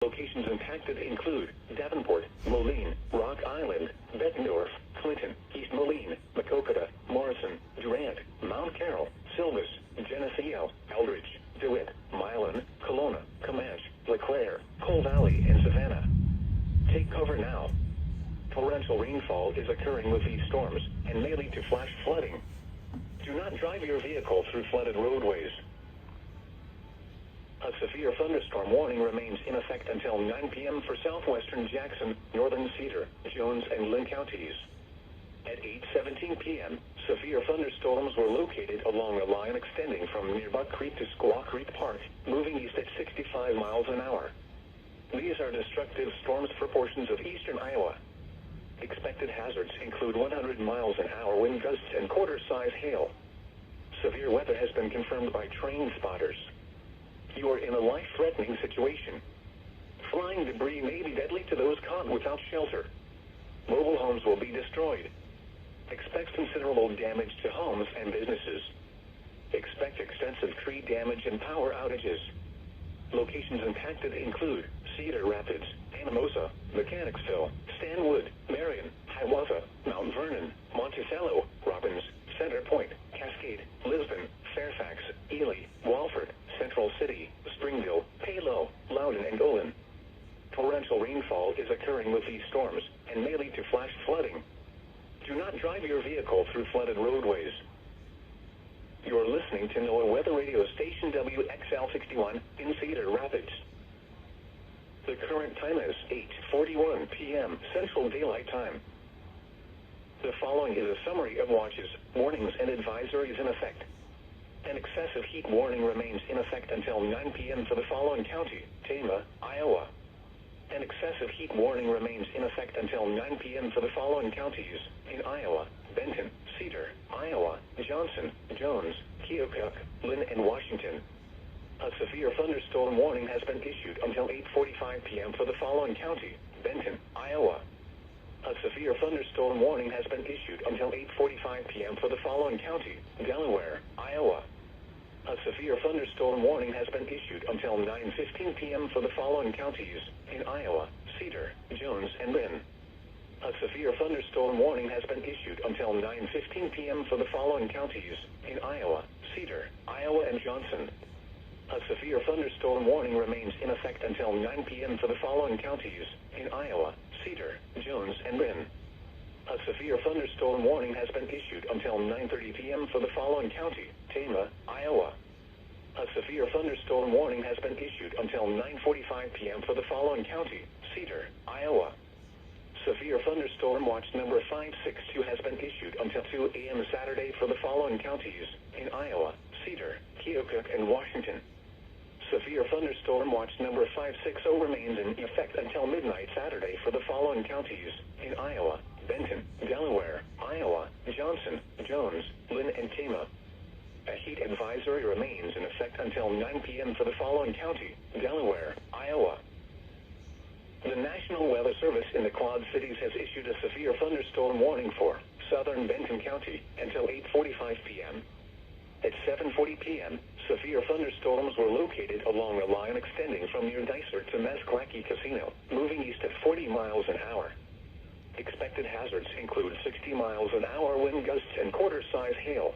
Locations impacted include Davenport, Moline, Rock Island, Bettendorf, Clinton, East Moline, Macokota, Morrison, Durant, Mount Carroll, Silvis, Geneseo, Eldridge, DeWitt, Milan, Kelowna, Comanche, LeClaire, Cole Valley, and Savannah. Take cover now. Torrential rainfall is occurring with these storms and may lead to flash flooding. Do not drive your vehicle through flooded roadways. A severe thunderstorm warning remains in effect until 9 p.m. for southwestern Jackson, northern Cedar, Jones, and Linn counties. At 8:17 p.m., severe thunderstorms were located along a line extending from near Buck Creek to Squaw Creek Park, moving east at 65 miles an hour. These are destructive storms for portions of eastern Iowa. Expected hazards include 100 miles an hour wind gusts and quarter-size hail. Severe weather has been confirmed by trained spotters. You are in a life-threatening situation. Flying debris may be deadly to those caught without shelter. Mobile homes will be destroyed. Expect considerable damage to homes and businesses. Expect extensive tree damage and power outages. Locations impacted include Cedar Rapids, Anamosa, Mechanicsville, Stanwood, Marion, Hiawatha, Mount Vernon, Monticello, Robbins, Center Point, Cascade, Lisbon, Fairfax, Ely, Walford, Central City, Springville, Palo, Loudon, and Olin. Torrential rainfall is occurring with these storms and may lead to flash flooding. Do not drive your vehicle through flooded roadways. You are listening to NOAA Weather Radio Station WXL61 in Cedar Rapids. The current time is 8:41 p.m. Central Daylight Time. The following is a summary of watches, warnings, and advisories in effect. An excessive heat warning remains in effect until 9 p.m. for the following county: Tama, Iowa. An excessive heat warning remains in effect until 9 p.m. for the following counties in Iowa: Benton, Cedar, Iowa, Johnson, Jones, Keokuk, Linn, and Washington. A severe thunderstorm warning has been issued until 8:45 p.m. for the following county: Benton, Iowa. A severe thunderstorm warning has been issued until 8:45 p.m. for the following county: Delaware, Iowa. A severe thunderstorm warning has been issued until 9:15 p.m. for the following counties in Iowa: Cedar, Jones, and Linn. A severe thunderstorm warning has been issued until 9:15 p.m. for the following counties in Iowa: Cedar, Iowa, and Johnson. A severe thunderstorm warning remains in effect until 9 p.m. for the following counties in Iowa: Cedar, Jones, and Linn. A severe thunderstorm warning has been issued until 9:30 p.m. for the following county: Tama, Iowa. A severe thunderstorm warning has been issued until 9:45 p.m. for the following county: Cedar, Iowa. Severe thunderstorm watch number 562 has been issued until 2 a.m. Saturday for the following counties in Iowa: Cedar, Keokuk, and Washington. Severe thunderstorm watch number 560 remains in effect until midnight Saturday for the following counties in Iowa: Benton, Delaware, Iowa, Johnson, Jones, Linn, and Tama. A heat advisory remains in effect until 9 p.m. for the following county: Delaware, Iowa. The National Weather Service in the Quad Cities has issued a severe thunderstorm warning for southern Benton County until 8:45 p.m. At 7:40 p.m., severe thunderstorms were located along a line extending from near Dicer to Meskwaki Casino, moving east at 40 miles an hour. Expected hazards include 60 miles an hour wind gusts and quarter-size hail.